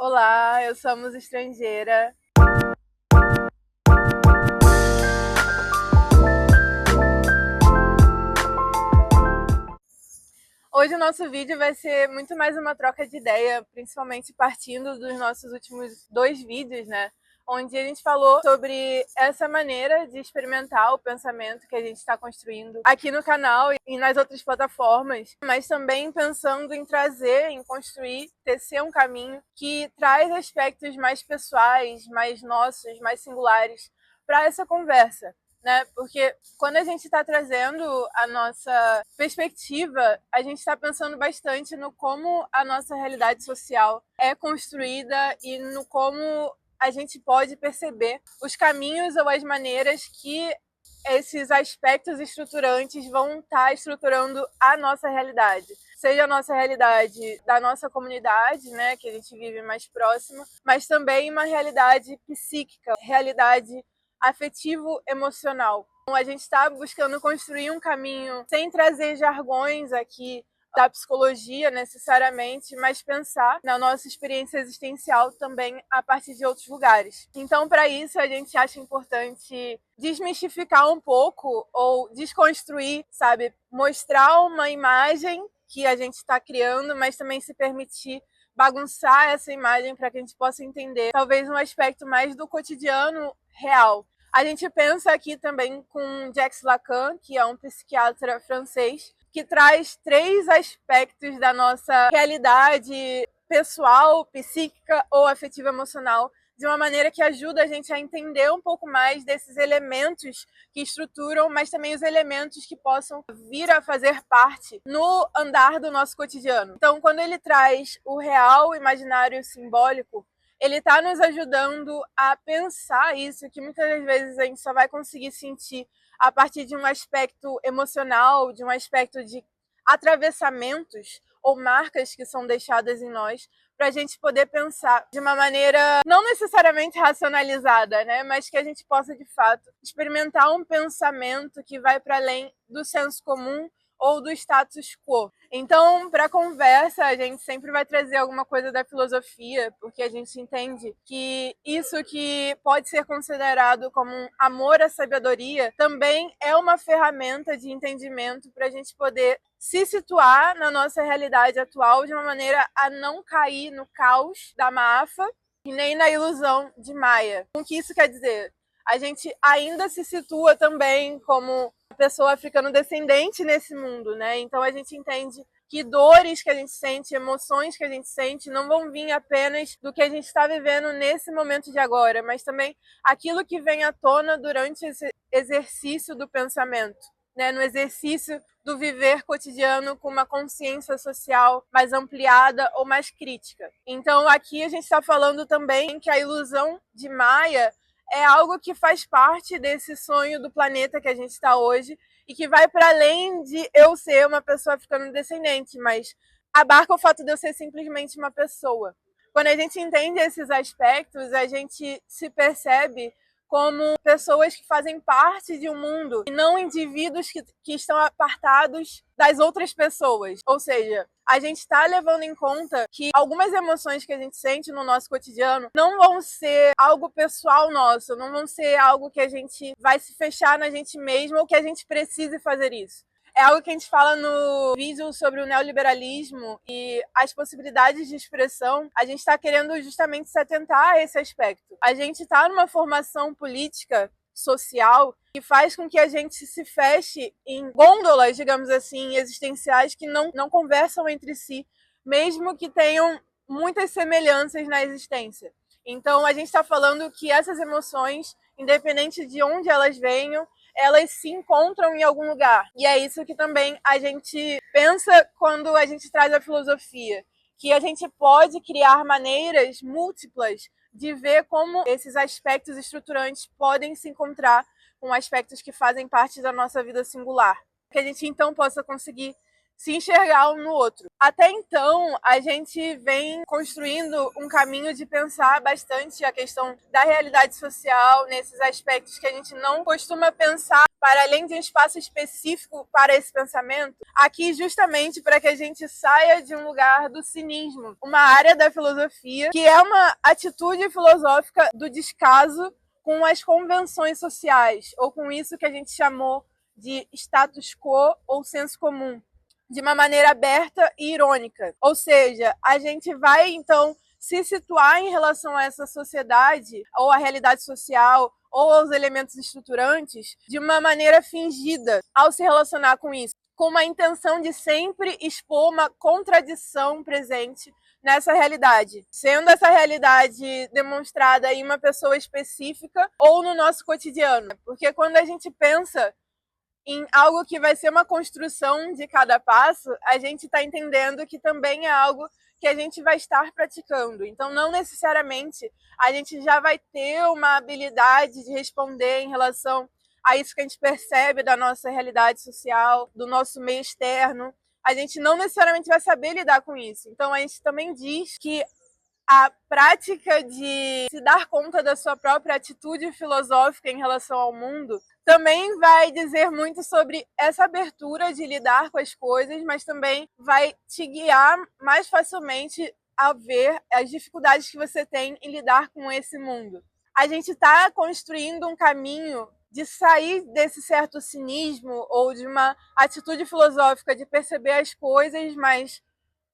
Olá, eu somos estrangeira. Hoje o nosso vídeo vai ser muito mais uma troca de ideia, principalmente partindo dos nossos últimos 2 vídeos, né? Onde a gente falou sobre essa maneira de experimentar o pensamento que a gente está construindo aqui no canal e nas outras plataformas, mas também pensando em trazer, em construir, tecer um caminho que traz aspectos mais pessoais, mais nossos, mais singulares para essa conversa. Né? Porque quando a gente está trazendo a nossa perspectiva, a gente está pensando bastante no como a nossa realidade social é construída e no como a gente pode perceber os caminhos ou as maneiras que esses aspectos estruturantes vão estar estruturando a nossa realidade. Seja a nossa realidade da nossa comunidade, né, que a gente vive mais próxima, mas também uma realidade psíquica, realidade afetivo-emocional. Então, a gente está buscando construir um caminho sem trazer jargões aqui da psicologia necessariamente, mas pensar na nossa experiência existencial também a partir de outros lugares. Então, para isso, a gente acha importante desmistificar um pouco ou desconstruir, sabe? Mostrar uma imagem que a gente está criando, mas também se permitir bagunçar essa imagem para que a gente possa entender talvez um aspecto mais do cotidiano real. A gente pensa aqui também com Jacques Lacan, que é um psiquiatra francês, que traz 3 aspectos da nossa realidade pessoal, psíquica ou afetiva emocional, de uma maneira que ajuda a gente a entender um pouco mais desses elementos que estruturam, mas também os elementos que possam vir a fazer parte no andar do nosso cotidiano. Então, quando ele traz o real, o imaginário e o simbólico, ele está nos ajudando a pensar isso, que muitas das vezes a gente só vai conseguir sentir a partir de um aspecto emocional, de um aspecto de atravessamentos ou marcas que são deixadas em nós, para a gente poder pensar de uma maneira não necessariamente racionalizada, né, mas que a gente possa, de fato, experimentar um pensamento que vai para além do senso comum ou do status quo. Então, para a conversa, a gente sempre vai trazer alguma coisa da filosofia, porque a gente entende que isso que pode ser considerado como um amor à sabedoria também é uma ferramenta de entendimento para a gente poder se situar na nossa realidade atual de uma maneira a não cair no caos da máfia e nem na ilusão de Maia. O que isso quer dizer? A gente ainda se situa também como pessoa africano-descendente nesse mundo, né? Então a gente entende que dores que a gente sente, emoções que a gente sente, não vão vir apenas do que a gente está vivendo nesse momento de agora, mas também aquilo que vem à tona durante esse exercício do pensamento, né? No exercício do viver cotidiano com uma consciência social mais ampliada ou mais crítica. Então aqui a gente está falando também que a ilusão de Maia é algo que faz parte desse sonho do planeta que a gente está hoje e que vai para além de eu ser uma pessoa africano-descendente, mas abarca o fato de eu ser simplesmente uma pessoa. Quando a gente entende esses aspectos, a gente se percebe como pessoas que fazem parte de um mundo e não indivíduos que estão apartados das outras pessoas. Ou seja, a gente está levando em conta que algumas emoções que a gente sente no nosso cotidiano não vão ser algo pessoal nosso, não vão ser algo que a gente vai se fechar na gente mesmo ou que a gente precise fazer isso. É algo que a gente fala no vídeo sobre o neoliberalismo e as possibilidades de expressão. A gente está querendo justamente se atentar a esse aspecto. A gente está numa formação política, social, que faz com que a gente se feche em gôndolas, digamos assim, existenciais que não conversam entre si, mesmo que tenham muitas semelhanças na existência. Então, a gente está falando que essas emoções, independente de onde elas venham, elas se encontram em algum lugar. E é isso que também a gente pensa quando a gente traz a filosofia, que a gente pode criar maneiras múltiplas de ver como esses aspectos estruturantes podem se encontrar com aspectos que fazem parte da nossa vida singular. Que a gente então possa conseguir se enxergar um no outro. Até então, a gente vem construindo um caminho de pensar bastante a questão da realidade social nesses aspectos que a gente não costuma pensar para além de um espaço específico para esse pensamento, aqui justamente para que a gente saia de um lugar do cinismo, uma área da filosofia que é uma atitude filosófica do descaso com as convenções sociais, ou com isso que a gente chamou de status quo ou senso comum, de uma maneira aberta e irônica. Ou seja, a gente vai, então, se situar em relação a essa sociedade, ou a realidade social, ou aos elementos estruturantes, de uma maneira fingida ao se relacionar com isso, com uma intenção de sempre expor uma contradição presente nessa realidade, sendo essa realidade demonstrada em uma pessoa específica ou no nosso cotidiano. Porque quando a gente pensa em algo que vai ser uma construção de cada passo, a gente está entendendo que também é algo que a gente vai estar praticando. Então, não necessariamente a gente já vai ter uma habilidade de responder em relação a isso que a gente percebe da nossa realidade social, do nosso meio externo. A gente não necessariamente vai saber lidar com isso. Então, a gente também diz que a prática de se dar conta da sua própria atitude filosófica em relação ao mundo também vai dizer muito sobre essa abertura de lidar com as coisas, mas também vai te guiar mais facilmente a ver as dificuldades que você tem em lidar com esse mundo. A gente está construindo um caminho de sair desse certo cinismo ou de uma atitude filosófica de perceber as coisas, mas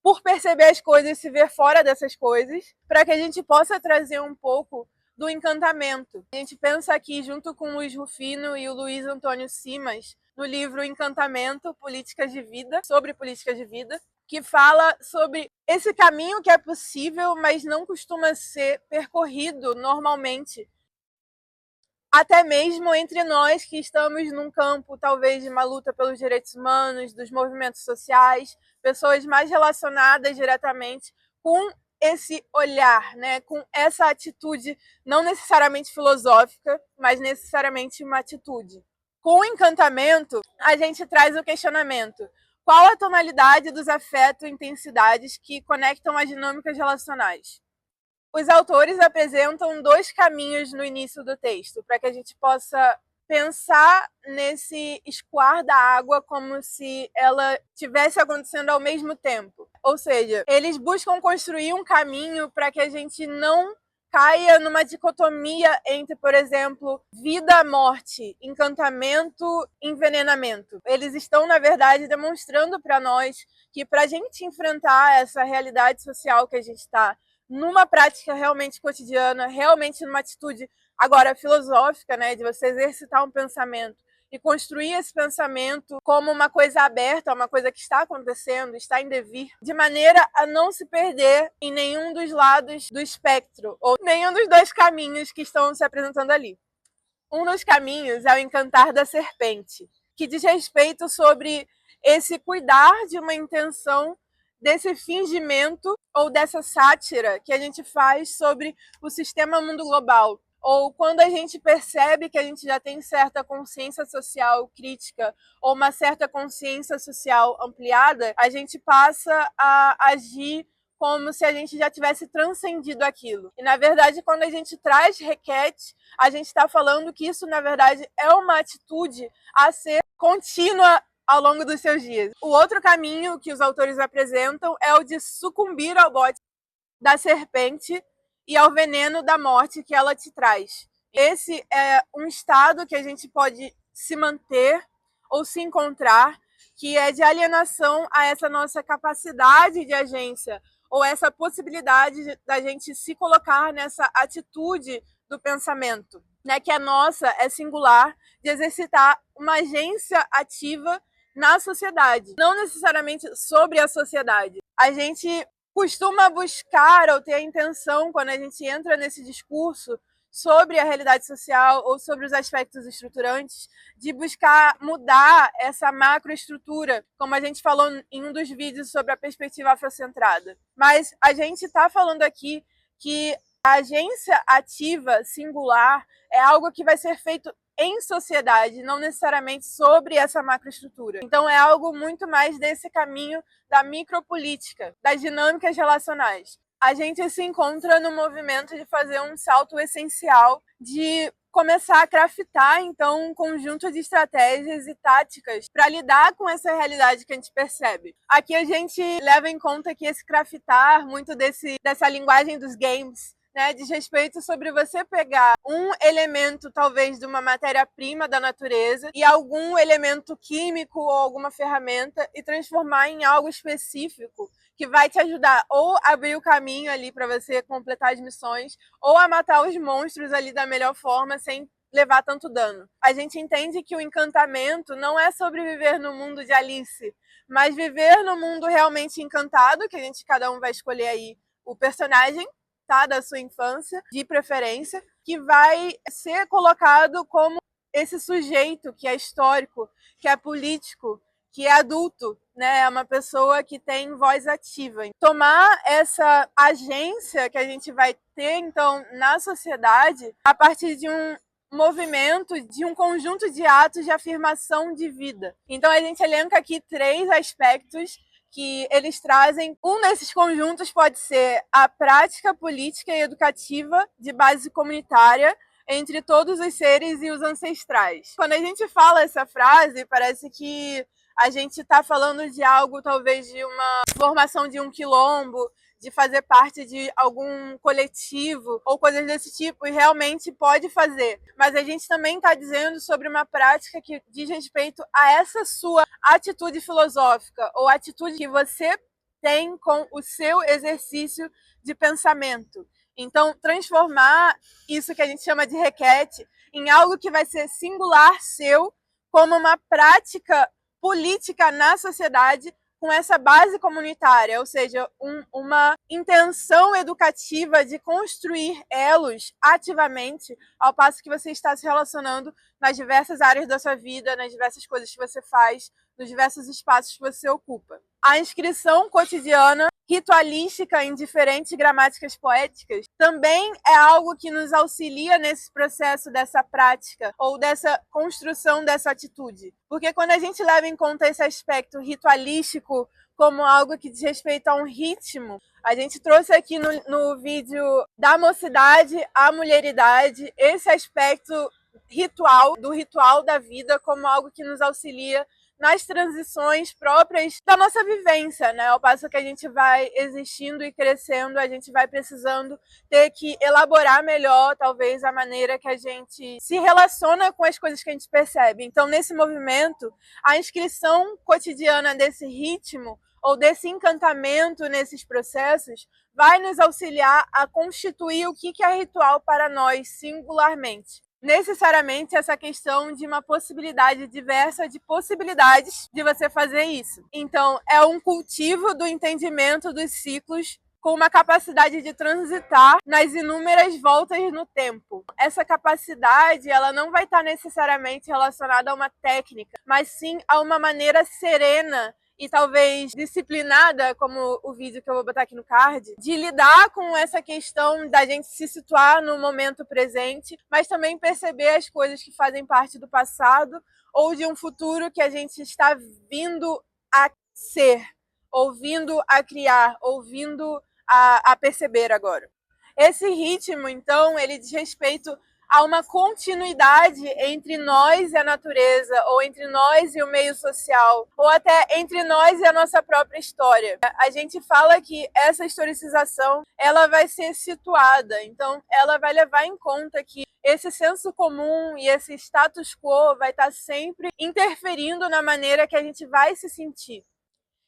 por perceber as coisas, se ver fora dessas coisas, para que a gente possa trazer um pouco do encantamento. A gente pensa aqui, junto com o Luiz Rufino e o Luiz Antônio Simas, no livro Encantamento, Políticas de Vida, sobre políticas de vida, que fala sobre esse caminho que é possível, mas não costuma ser percorrido normalmente. Até mesmo entre nós que estamos num campo, talvez, de uma luta pelos direitos humanos, dos movimentos sociais, pessoas mais relacionadas diretamente com esse olhar, né? Com essa atitude, não necessariamente filosófica, mas necessariamente uma atitude. Com o encantamento, a gente traz o questionamento. Qual a tonalidade dos afetos e intensidades que conectam as dinâmicas relacionais? Os autores apresentam dois caminhos no início do texto, para que a gente possa pensar nesse escoar da água como se ela tivesse acontecendo ao mesmo tempo. Ou seja, eles buscam construir um caminho para que a gente não caia numa dicotomia entre, por exemplo, vida-morte, encantamento, envenenamento. Eles estão, na verdade, demonstrando para nós que para a gente enfrentar essa realidade social que a gente está, numa prática realmente cotidiana, realmente numa atitude agora filosófica, né, de você exercitar um pensamento e construir esse pensamento como uma coisa aberta, uma coisa que está acontecendo, está em devir, de maneira a não se perder em nenhum dos lados do espectro, ou nenhum dos dois caminhos que estão se apresentando ali. Um dos caminhos é o encantar da serpente, que diz respeito sobre esse cuidar de uma intenção, desse fingimento ou dessa sátira que a gente faz sobre o sistema mundo global. Ou quando a gente percebe que a gente já tem certa consciência social crítica ou uma certa consciência social ampliada, a gente passa a agir como se a gente já tivesse transcendido aquilo. E, na verdade, quando a gente traz requete, a gente está falando que isso, na verdade, é uma atitude a ser contínua ao longo dos seus dias. O outro caminho que os autores apresentam é o de sucumbir ao bote da serpente e ao veneno da morte que ela te traz. Esse é um estado que a gente pode se manter ou se encontrar, que é de alienação a essa nossa capacidade de agência, ou essa possibilidade da gente se colocar nessa atitude do pensamento, né, que é nossa, é singular, de exercitar uma agência ativa na sociedade, não necessariamente sobre a sociedade. A gente costuma buscar ou ter a intenção, quando a gente entra nesse discurso sobre a realidade social ou sobre os aspectos estruturantes, de buscar mudar essa macroestrutura, como a gente falou em um dos vídeos sobre a perspectiva afrocentrada. Mas a gente está falando aqui que a agência ativa, singular, é algo que vai ser feito em sociedade, não necessariamente sobre essa macroestrutura. Então é algo muito mais desse caminho da micropolítica, das dinâmicas relacionais. A gente se encontra no movimento de fazer um salto essencial, de começar a craftar, então, um conjunto de estratégias e táticas para lidar com essa realidade que a gente percebe. Aqui a gente leva em conta que esse craftar, muito dessa linguagem dos games, né, diz respeito sobre você pegar um elemento, talvez, de uma matéria-prima da natureza e algum elemento químico ou alguma ferramenta e transformar em algo específico que vai te ajudar ou a abrir o caminho ali para você completar as missões ou a matar os monstros ali da melhor forma sem levar tanto dano. A gente entende que o encantamento não é sobre viver no mundo de Alice, mas viver no mundo realmente encantado, que cada um vai escolher aí o personagem, tá, da sua infância, de preferência, que vai ser colocado como esse sujeito que é histórico, que é político, que é adulto, né? É uma pessoa que tem voz ativa. Tomar essa agência que a gente vai ter, então, na sociedade, a partir de um movimento, de um conjunto de atos de afirmação de vida. Então, a gente elenca aqui 3 aspectos que eles trazem. Um desses conjuntos pode ser a prática política e educativa de base comunitária entre todos os seres e os ancestrais. Quando a gente fala essa frase, parece que a gente está falando de algo, talvez, de uma formação de um quilombo, de fazer parte de algum coletivo ou coisas desse tipo, e realmente pode fazer. Mas a gente também está dizendo sobre uma prática que diz respeito a essa sua atitude filosófica ou atitude que você tem com o seu exercício de pensamento. Então, transformar isso que a gente chama de requete em algo que vai ser singular seu, como uma prática política na sociedade com essa base comunitária, ou seja, uma intenção educativa de construir elos ativamente, ao passo que você está se relacionando nas diversas áreas da sua vida, nas diversas coisas que você faz, nos diversos espaços que você ocupa. A inscrição cotidiana ritualística em diferentes gramáticas poéticas também é algo que nos auxilia nesse processo dessa prática ou dessa construção dessa atitude. Porque quando a gente leva em conta esse aspecto ritualístico como algo que diz respeito a um ritmo, a gente trouxe aqui no vídeo da mocidade à mulheridade esse aspecto ritual, do ritual da vida, como algo que nos auxilia nas transições próprias da nossa vivência, né? Ao passo que a gente vai existindo e crescendo, a gente vai precisando ter que elaborar melhor, talvez, a maneira que a gente se relaciona com as coisas que a gente percebe. Então, nesse movimento, a inscrição cotidiana desse ritmo ou desse encantamento nesses processos vai nos auxiliar a constituir o que é ritual para nós, singularmente. Necessariamente essa questão de uma possibilidade diversa de possibilidades de você fazer isso. Então, é um cultivo do entendimento dos ciclos com uma capacidade de transitar nas inúmeras voltas no tempo. Essa capacidade, ela não vai estar necessariamente relacionada a uma técnica, mas sim a uma maneira serena e talvez disciplinada, como o vídeo que eu vou botar aqui no card, de lidar com essa questão da gente se situar no momento presente, mas também perceber as coisas que fazem parte do passado ou de um futuro que a gente está vindo a ser, ou vindo a criar, ou vindo a perceber agora. Esse ritmo, então, ele diz respeito a uma continuidade entre nós e a natureza, ou entre nós e o meio social, ou até entre nós e a nossa própria história. A gente fala que essa historicização, ela vai ser situada, então ela vai levar em conta que esse senso comum e esse status quo vai estar sempre interferindo na maneira que a gente vai se sentir.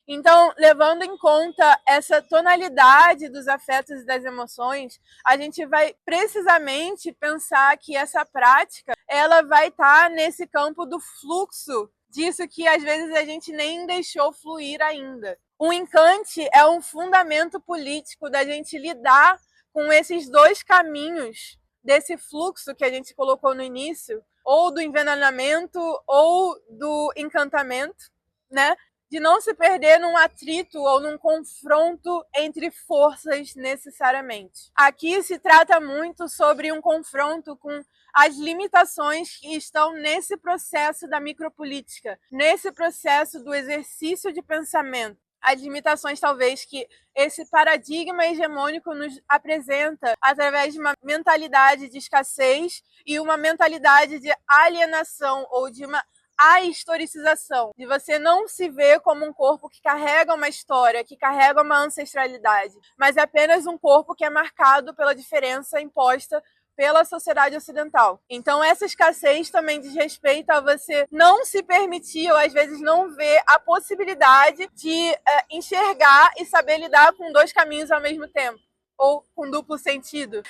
Então, levando em conta essa tonalidade dos afetos e das emoções, a gente vai precisamente pensar que essa prática, ela vai estar nesse campo do fluxo disso que às vezes a gente nem deixou fluir ainda. O encante é um fundamento político da gente lidar com esses 2 caminhos desse fluxo que a gente colocou no início, ou do envenenamento ou do encantamento, né? de não se perder num atrito ou num confronto entre forças necessariamente. Aqui se trata muito sobre um confronto com as limitações que estão nesse processo da micropolítica, nesse processo do exercício de pensamento. As limitações, talvez, que esse paradigma hegemônico nos apresenta através de uma mentalidade de escassez e uma mentalidade de alienação ou de uma a historicização, de você não se ver como um corpo que carrega uma história, que carrega uma ancestralidade, mas é apenas um corpo que é marcado pela diferença imposta pela sociedade ocidental. Então essa escassez também diz respeito a você não se permitir ou às vezes não ver a possibilidade de enxergar e saber lidar com dois caminhos ao mesmo tempo, ou com duplo sentido.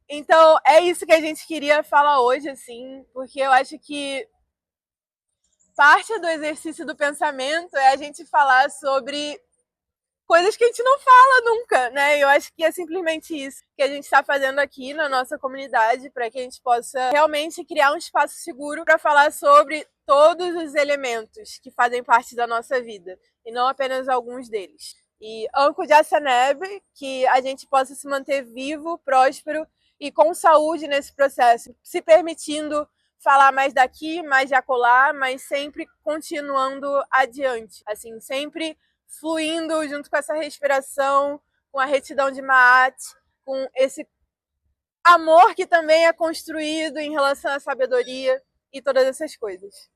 Então é isso que a gente queria falar hoje, assim, porque eu acho que parte do exercício do pensamento é a gente falar sobre coisas que a gente não fala nunca, né? Eu acho que é simplesmente isso que a gente está fazendo aqui na nossa comunidade, para que a gente possa realmente criar um espaço seguro para falar sobre todos os elementos que fazem parte da nossa vida, e não apenas alguns deles. E Anko Jasaneb, que a gente possa se manter vivo, próspero e com saúde nesse processo, se permitindo falar mais daqui, mais de acolá, mas sempre continuando adiante, assim, sempre fluindo junto com essa respiração, com a retidão de Maat, com esse amor que também é construído em relação à sabedoria e todas essas coisas.